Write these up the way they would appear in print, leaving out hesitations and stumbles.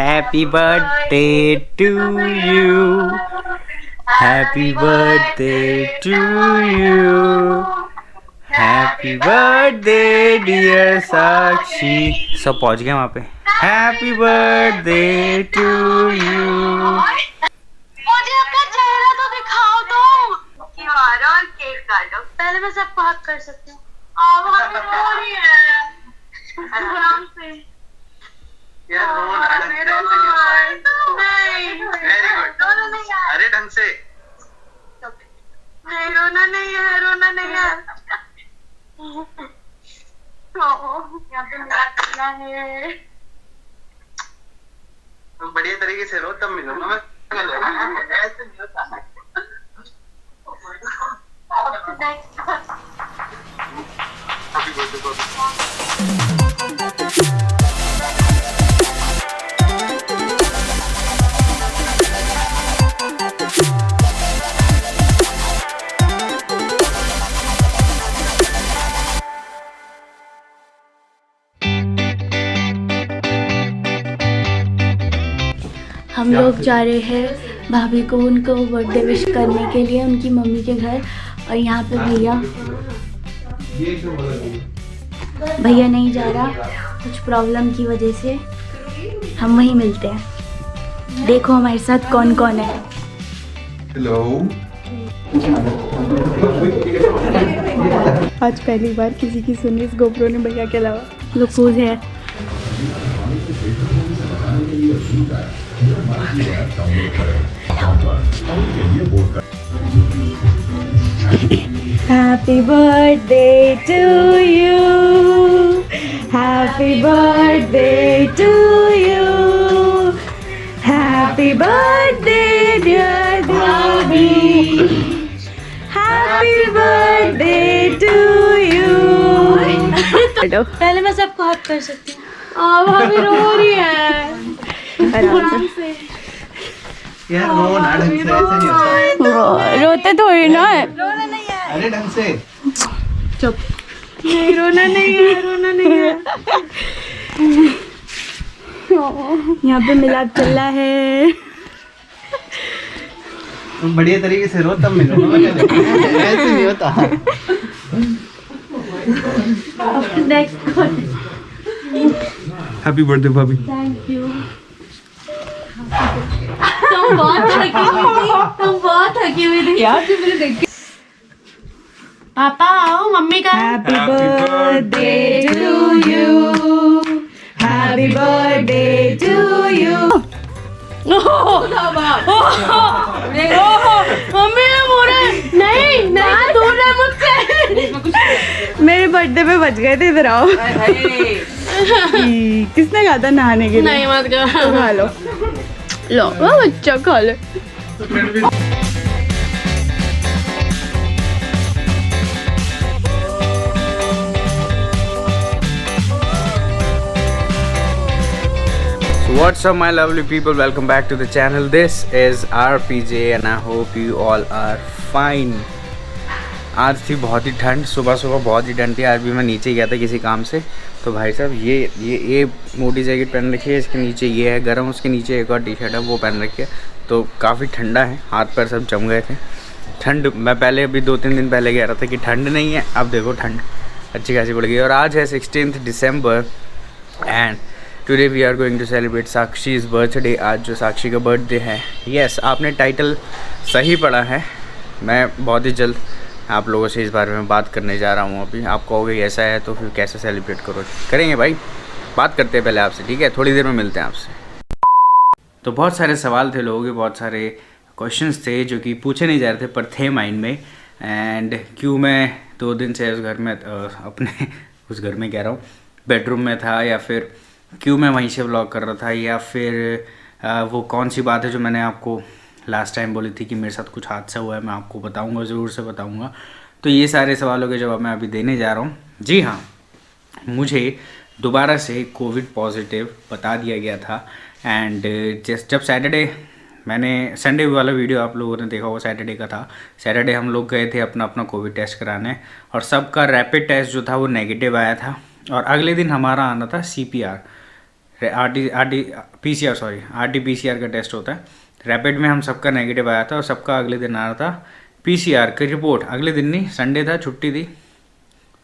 Happy birthday to you. Happy birthday to you. Happy birthday dear साक्षी. सब पहुंच गए वहाँ पे. Happy birthday to you. मुझे अपना चेहरा तो दिखाओ तुम. यार और केक काटो. पहले मैं सबको हक कर सकती हूँ. आवाज़ रो रही है. आराम से. यार वेरी गुड. अरे ढंग से. नहीं रोना नहीं है, रोना नहीं है. यहाँ पे मेरा चला है. तुम बढ़िया तरीके से रो तब मिलूंगा मैं. ऐसे नहीं होता. Happy birthday. हम लोग जा रहे हैं भाभी को उनको बर्थडे विश करने के लिए उनकी मम्मी के घर। और यहाँ पे भैया नहीं जा रहा कुछ प्रॉब्लम की वजह से। हम वहीं मिलते हैं। देखो हमारे साथ कौन कौन है। हेलो. आज पहली बार किसी की सुनी इस गोप्रो ने भैया के अलावा। लुकूज है। Happy birthday to you. Happy birthday to you. Happy birthday dear Bobby. Happy birthday to you. पहले मैं सबको हक कर सकती हूँ. भाभी रो रही है. आराम से. यार रो ना ढंग से. ऐसे नहीं होता. रोते थोड़ी ना है। रोना नहीं है. अरे ढंग से. चुप। नहीं रोना नहीं है, रोना नहीं है. यहाँ पे मिलाद चल रहा है। तुम बढ़िया तरीके से रो तब मिलूंगा मैं. ऐसे नहीं होता. हैप्पी बर्थडे भाभी. Thank you. तुम बहुत थकी हुई थी. तुम बहुत थकी हुई थी यार. मुझे देख के. पापा आओ मम्मी का. Happy birthday to you. Happy birthday to you. Mummy ने बोला नहीं नहीं दूर रहे मुझसे. मेरे बर्थडे पे बच गए थे। इधर आओ। किसने कहा था नहाने के लिए? नहीं मत कर. खा लो लो बच्चा खा लो। What's up my lovely people, welcome back to the channel. This is RPJ and I hope you all are fine. आज थी बहुत ही ठंड. सुबह सुबह बहुत ही ठंड थी. आज भी मैं नीचे गया था किसी काम से. तो भाई साहब ये मोटी जैकेट पहन रखी है. इसके नीचे ये है गर्म. उसके नीचे एक और टी शर्ट है वो पहन रखी है. तो काफ़ी ठंडा है. हाथ पैर सब जम गए थे. ठंड मैं पहले अभी 2-3 दिन पहले कह रहा था कि ठंड नहीं है. अब देखो ठंड अच्छी खासी पड़ गई. और आज है 16 दिसंबर and today we are going to celebrate Sakshi's birthday. आज जो साक्षी का बर्थडे है. यस आपने टाइटल सही पढ़ा है. मैं बहुत ही जल्द आप लोगों से इस बारे में बात करने जा रहा हूँ. अभी आप कहोगे ऐसा है तो फिर कैसे सेलिब्रेट करेंगे भाई. बात करते हैं पहले आपसे. ठीक है थोड़ी देर में मिलते हैं आपसे. तो बहुत सारे सवाल थे लोगों के. बहुत सारे क्वेश्चंस थे जो कि पूछे नहीं जा रहे थे पर थे माइंड में. एंड क्यों मैं 2 दिन से उस घर में अपने उस घर में कह रहा हूँ बेडरूम में था, या फिर क्यों मैं वहीं से व्लॉग कर रहा था, या फिर वो कौन सी बात है जो मैंने आपको लास्ट टाइम बोली थी कि मेरे साथ कुछ हादसा हुआ है. मैं आपको बताऊंगा, ज़रूर से बताऊंगा. तो ये सारे सवालों के जवाब मैं अभी देने जा रहा हूँ. जी हाँ, मुझे दोबारा से कोविड पॉजिटिव बता दिया गया था. एंड जब सैटरडे मैंने संडे वाला वीडियो आप लोगों ने देखा, वो सैटरडे का था. सैटरडे हम लोग गए थे अपना कोविड टेस्ट कराने और सबका रैपिड टेस्ट जो था वो नेगेटिव आया था. और अगले दिन हमारा आना था CPR RT-PCR का टेस्ट होता है। रैपिड में हम सबका नेगेटिव आया था और सबका अगले दिन आ रहा था PCR की रिपोर्ट। अगले दिन नहीं, संडे था, छुट्टी थी,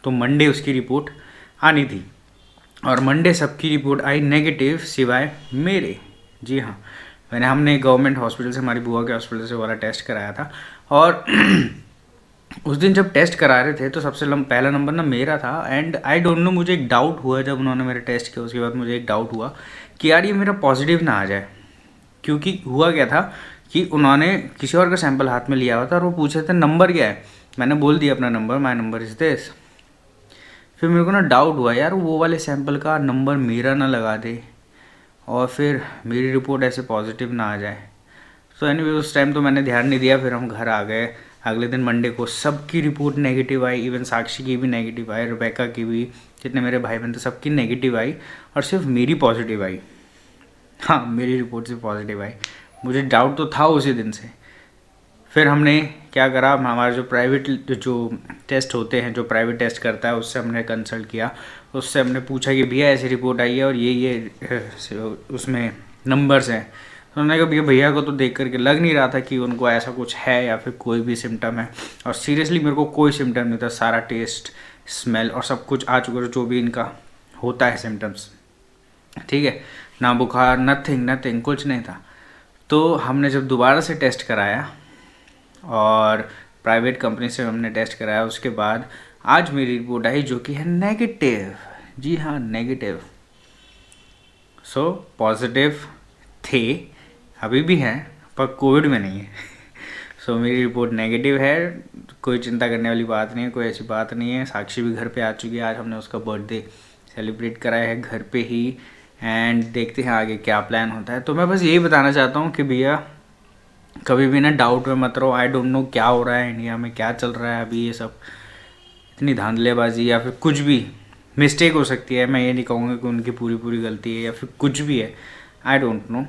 तो मंडे उसकी रिपोर्ट आनी थी और मंडे सबकी रिपोर्ट आई नेगेटिव सिवाय मेरे। जी हाँ, हमने गवर्नमेंट हॉस्पिटल से, हमारी बुआ के हॉस्पिटल से वाला टेस्ट कराया था और उस दिन जब टेस्ट करा रहे थे तो सबसे पहला नंबर ना मेरा था। एंड आई डोंट नो, मुझे एक डाउट हुआ जब उन्होंने मेरे टेस्ट किया, उसके बाद मुझे एक डाउट हुआ कि यार ये मेरा पॉजिटिव ना आ जाए, क्योंकि हुआ क्या था कि उन्होंने किसी और का सैंपल हाथ में लिया हुआ था और वो पूछे थे नंबर क्या है। मैंने बोल दिया अपना number, my number is this. फिर मेरे को ना डाउट हुआ यार वो वाले सैंपल का नंबर मेरा ना लगा दे और फिर मेरी रिपोर्ट ऐसे पॉजिटिव ना आ जाए। तो एनीवे उस टाइम तो मैंने ध्यान नहीं दिया। फिर हम घर आ गए। अगले दिन मंडे को सबकी रिपोर्ट नेगेटिव आई, इवन साक्षी की भी नेगेटिव आई, रुबैका की भी, जितने मेरे भाई बहन थे सबकी नेगेटिव आई और सिर्फ मेरी पॉजिटिव आई। हाँ, मेरी रिपोर्ट से पॉजिटिव आई। मुझे डाउट तो था उसी दिन से। फिर हमने क्या करा, हमारे जो प्राइवेट जो टेस्ट होते हैं, जो प्राइवेट टेस्ट करता है, उससे हमने कंसल्ट किया। उससे हमने पूछा कि भैया ऐसी रिपोर्ट आई है और ये उसमें नंबर्स हैं। तो उन्होंने कहा भैया को तो देख करके लग नहीं रहा था कि उनको ऐसा कुछ है या फिर कोई भी सिम्टम है। और सीरियसली मेरे को कोई सिम्टम नहीं था। सारा टेस्ट, स्मेल और सब कुछ आ चुका था जो भी इनका होता है सिम्टम्स, ठीक है। ना बुखार, नथिंग, कुछ नहीं था। तो हमने जब दोबारा से टेस्ट कराया और प्राइवेट कंपनी से हमने टेस्ट कराया, उसके बाद आज मेरी रिपोर्ट आई जो कि है नेगेटिव। जी हाँ, नेगेटिव। सो पॉजिटिव थे, अभी भी हैं, पर कोविड में नहीं है। सो मेरी रिपोर्ट नेगेटिव है। कोई चिंता करने वाली बात नहीं है, कोई ऐसी बात नहीं है। साक्षी भी घर पे आ चुकी है। आज हमने उसका बर्थडे सेलिब्रेट कराया है घर पे ही। एंड देखते हैं आगे क्या प्लान होता है। तो मैं बस यही बताना चाहता हूँ कि भैया कभी भी ना डाउट में मत रहो। आई डोंट नो क्या हो रहा है इंडिया में, क्या चल रहा है अभी, ये सब इतनी धांधलेबाजी या फिर कुछ भी मिस्टेक हो सकती है। मैं ये नहीं कहूँगा कि उनकी पूरी गलती है या फिर कुछ भी है, आई डोंट नो।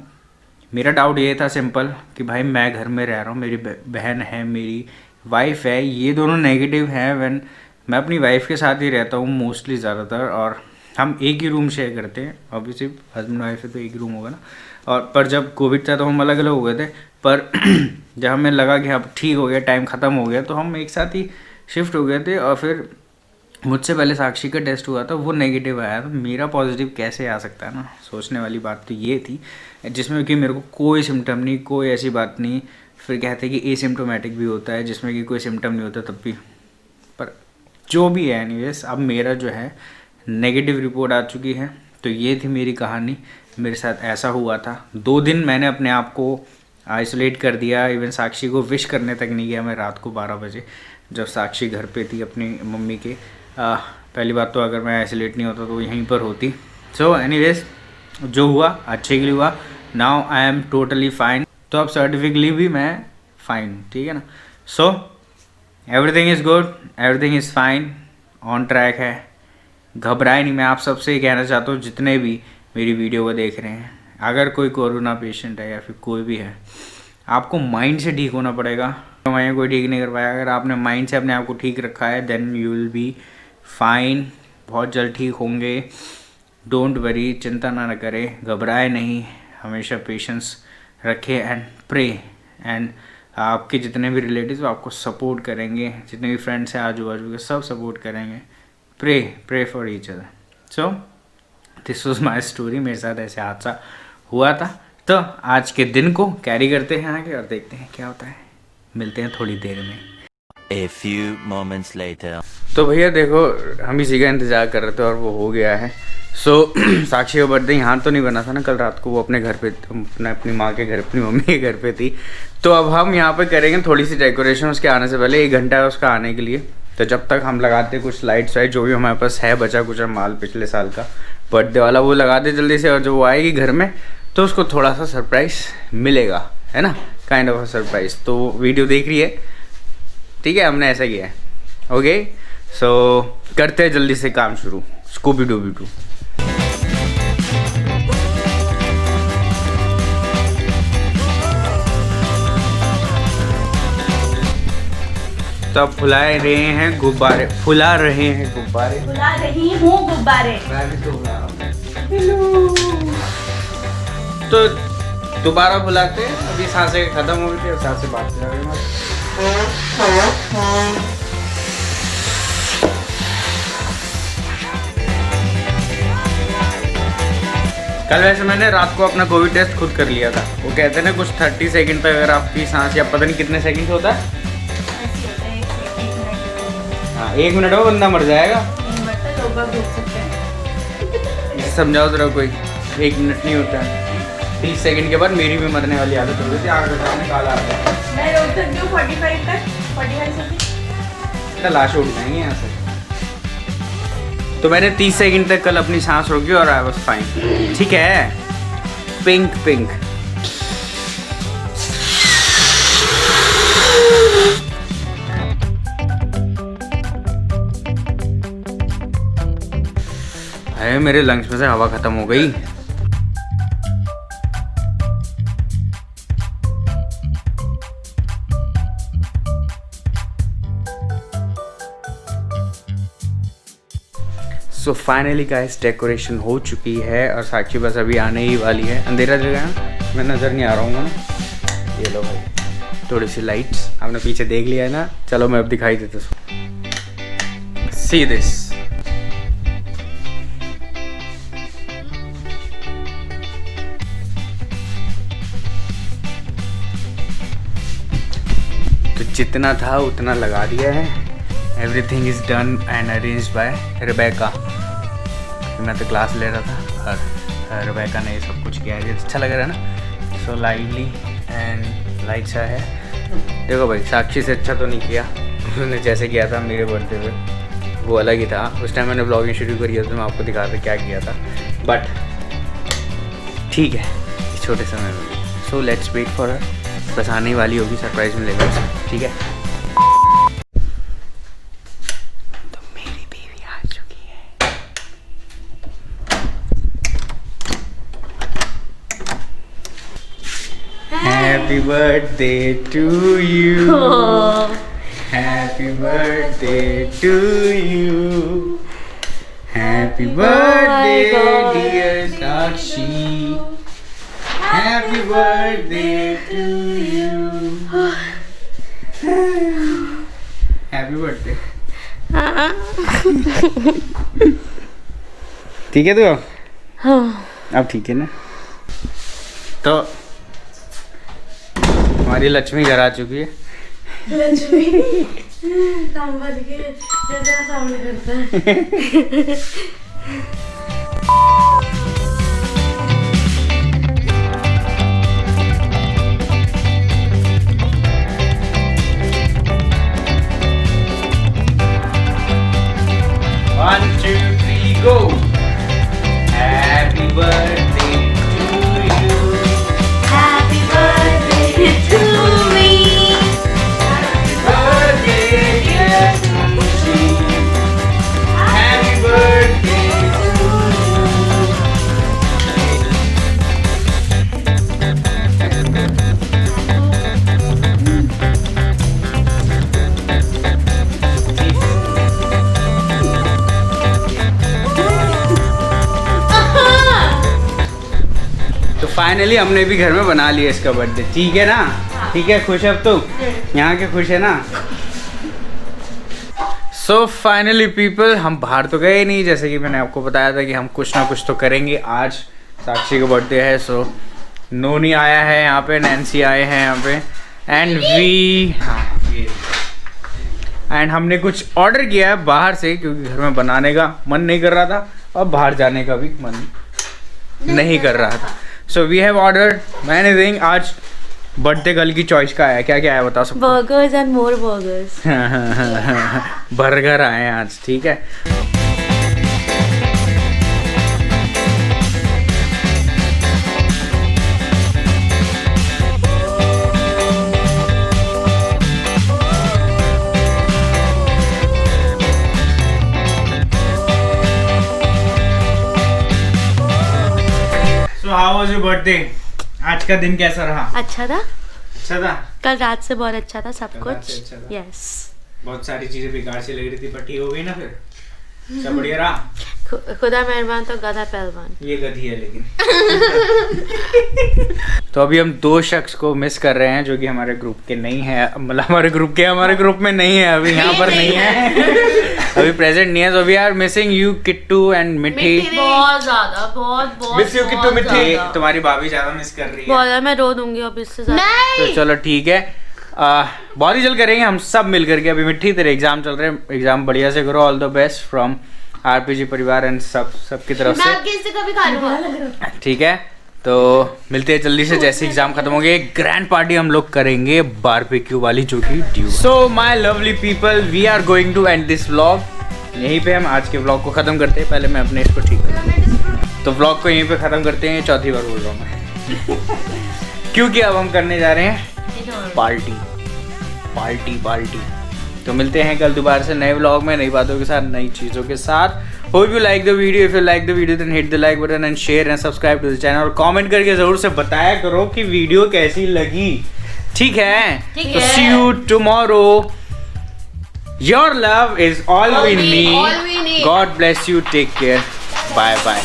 मेरा डाउट ये था सिंपल कि भाई मैं घर में रह रहा हूँ, मेरी बहन है, मेरी वाइफ है, ये दोनों नेगेटिव हैं। मैं अपनी वाइफ के साथ ही रहता हूँ मोस्टली ज़्यादातर, और हम एक ही रूम शेयर करते हैं। ऑब्वियसली हस्बैंड वाइफ है तो एक ही रूम होगा ना। और पर जब कोविड था तो हम अलग अलग हो गए थे, पर जब हमें लगा कि अब ठीक हो गया, टाइम ख़त्म हो गया, तो हम एक साथ ही शिफ्ट हो गए थे। और फिर मुझसे पहले साक्षी का टेस्ट हुआ था, वो नेगेटिव आया, तो मेरा पॉजिटिव कैसे आ सकता है ना। सोचने वाली बात तो ये थी, जिसमें कि मेरे को कोई सिम्टम नहीं, कोई ऐसी बात नहीं। फिर कहते हैं कि एसिम्टोमेटिक भी होता है जिसमें कि कोई सिम्टम नहीं होता तब भी। पर जो भी है एनीवेज, अब मेरा जो है नेगेटिव रिपोर्ट आ चुकी है। तो ये थी मेरी कहानी, मेरे साथ ऐसा हुआ था। 2 दिन मैंने अपने आप को आइसोलेट कर दिया। इवन साक्षी को विश करने तक नहीं गया मैं रात को 12 बजे, जब साक्षी घर पे थी अपनी मम्मी के। पहली बात तो अगर मैं आइसोलेट नहीं होता तो यहीं पर होती। सो एनीवेज, जो हुआ अच्छे के लिए हुआ। Now I am totally fine. तो अब सर्टिफिकेटली भी मैं फाइन, ठीक है ना। So everything is good, everything is fine, on track है। घबराए नहीं। मैं आप सबसे ये कहना चाहता हूँ जितने भी मेरी वीडियो को देख रहे हैं, अगर कोई कोरोना पेशेंट है या फिर कोई भी है, आपको माइंड से ठीक होना पड़ेगा। मैं कोई ठीक नहीं कर पाया। अगर आपने माइंड से अपने आप को ठीक रखा है, then you will be fine. बहुत जल्द ठीक होंगे। डोंट वरी, चिंता ना करें, घबराए नहीं, हमेशा पेशेंस रखें एंड प्रे। एंड आपके जितने भी रिलेटिव्स आपको सपोर्ट करेंगे, जितने भी फ्रेंड्स हैं आजू बाजू के, सब सपोर्ट करेंगे। Pray for each other. So this was my story. मेरे साथ ऐसे हादसा हुआ था। तो आज के दिन को कैरी करते हैं आगे और देखते हैं क्या होता है। मिलते हैं थोड़ी देर में। A few moments later. तो भैया देखो, हम इसी का इंतज़ार कर रहे थे और वो हो गया है। सो साक्षी का बर्थडे यहाँ तो नहीं बना था ना कल रात को, वो अपने घर पे, अपनी माँ के घर, अपनी मम्मी के घर पे थी। तो अब हम यहाँ पे करेंगे थोड़ी सी डेकोरेशन उसके आने से पहले। 1 घंटा है उसका आने के लिए। तो जब तक हम लगाते कुछ लाइट्स वाइट, जो भी हमारे पास है बचा कुछ माल पिछले साल का बर्थडे वाला, वो लगा दे जल्दी से। और जब वो आएगी घर में तो उसको थोड़ा सा सरप्राइज़ मिलेगा, है ना, काइंड ऑफ अ सरप्राइज़। तो वीडियो देख रही है, ठीक है, हमने ऐसा किया है। ओके, सो करते हैं जल्दी से काम शुरू। स्कूबी डूबी डू। तो अब फुला रहे हैं गुब्बारे। फुला रही हूँ गुब्बारे। मैं भी तो फुला रहा हूँ। तो दोबारा बुलाते हैं, अभी सांसें खत्म हो गई थी और सांसें बात कर रहे हैं। कल वैसे मैंने रात को अपना कोविड टेस्ट खुद कर लिया था। वो कहते हैं ना कुछ 30 सेकंड तक अगर आपकी सांस या पता नहीं कितने सेकंड होता है, हाँ 1 मिनट में बंदा मर जाएगा। समझाओ जरा कोई, 1 मिनट नहीं होता है। 30 सेकंड के बाद मेरी भी मरने वाली आदत हो गई थी, आग सामने काला आ गया। मैं रोज सकती हूँ 45 तक, 45 सेकंड। लाश उठ जाएंगे यहाँ से। तो मैंने 30 सेकंड तक कल अपनी सांस रोकी और आई वाज फाइन। ठीक है, पिंक पिंक। अरे मेरे लंग्स में से हवा खत्म हो गई। सो फाइनली गाइस डेकोरेशन हो चुकी है और साक्षी बस अभी आने ही वाली है। अंधेरा जगह है, मैं नज़र नहीं आ रहा हूँ ना। ये लो भाई थोड़ी सी लाइट्स, आपने पीछे देख लिया है ना। चलो मैं अब दिखाई देता हूँ। सी दिस, तो जितना था उतना लगा दिया है। Everything is done and arranged bye Rebecca. मैं तो क्लास ले रहा था और रेबेका ने ये सब कुछ किया है। अच्छा लग रहा है ना। सो लाइवली एंड लाइट सा है। देखो भाई साक्षी से अच्छा तो नहीं किया उसने जैसे किया था मेरे बर्थडे पे, वो अलग ही था। उस टाइम मैंने ब्लॉगिंग शुरू करी तो मैं आपको दिखा था क्या किया था, बट ठीक है छोटे समय में। So let's wait for her, बस आने वाली होगी, सरप्राइज मिलेगा उसे। ठीक है, Happy birthday to you. Happy birthday to you. Happy birthday dear Sakshi. Happy birthday to you. Happy birthday. ठीक है तो? हाँ। अब ठीक है ना? तो हमारी लक्ष्मी घर आ चुकी है। लक्ष्मी काम बन के जैसा सामने करता है। One, 2, 3, go. Happy birthday to you. Happy birthday to me. Happy birthday dear Sakshi. Happy birthday to तो फाइनली हमने भी घर में बना लिया इसका बर्थडे। ठीक है ना? ठीक है, खुश अब तो यहाँ के खुश है ना? सो फाइनली पीपल हम बाहर तो गए नहीं, जैसे कि मैंने आपको बताया था कि हम कुछ ना कुछ तो करेंगे। आज साक्षी का बर्थडे है, सो नोनी आया है यहाँ पे, नैन्सी आए हैं यहाँ पे एंड वी एंड हमने कुछ ऑर्डर किया है बाहर से क्योंकि घर में बनाने का मन नहीं कर रहा था और बाहर जाने का भी मन नहीं कर रहा था। So we have ordered many thing. आज बर्थडे गर्ल की चॉइस का आया, क्या क्या आया बता सकते? Burgers and more burgers. Burger आए हैं आज। ठीक है, So how was your birthday? आज का दिन कैसा रहा? अच्छा था, अच्छा था। कल रात से बहुत अच्छा था सब कल रात से कुछ। अच्छा था। यस, बहुत सारी चीजें बेकार से लग रही थी पर ठीक हो गई ना फिर? सब बढ़िया रहा। खुदा मेहरबान तो गधा पहलवान। ये गधी है लेकिन। तो अभी हम 2 शख्स को मिस कर रहे हैं जो कि हमारे ग्रुप के नहीं है, मतलब हमारे ग्रुप में नहीं है, अभी यहाँ पर नहीं है। अभी प्रेजेंट नहीं है, तो we are missing you Kittu and Mithi. बहुत ज्यादा, बहुत मिस यू किट्टू मिठी। तुम्हारी भाभी ज्यादा मिस कर रही है। बहुत, मैं रो दूंगी अब इससे ज्यादा। तो चलो ठीक है, बहुत ही जल्द करेंगे हम सब मिल करके। अभी मिट्टी तेरे एग्जाम चल रहे हैं, एग्जाम बढ़िया से करो। All the best from RPG परिवार एंड सबकी तरफ से। मैं आपके इससे कभी खा लूंगा। ठीक है, तो मिलते हैं जल्दी से जैसे एग्जाम खत्म हो गए। एक ग्रैंड पार्टी हम लोग करेंगे बारबेक्यू वाली, जो कि ड्यू। So my lovely people, we are going to end this vlog. यहीं पे हम आज के व्लॉग को खत्म करते हैं। पहले मैं अपने इसको ठीक करूँ, तो व्लॉग को यहीं पे खत्म करते हैं। चौथी बार बोल रहा हूँ मैं क्योंकि अब हम करने जा रहे हैं पार्टी। तो मिलते हैं कल दोबारा से नए व्लॉग में, नई बातों के साथ, नई चीज़ों के साथ। Hope you like the video. If you like the video then hit the like button and share and subscribe to the channel. और कमेंट करके जरूर से बताया करो कि वीडियो कैसी लगी। ठीक है, तो see you tomorrow. Your love is all we need. God bless you, take care, bye bye.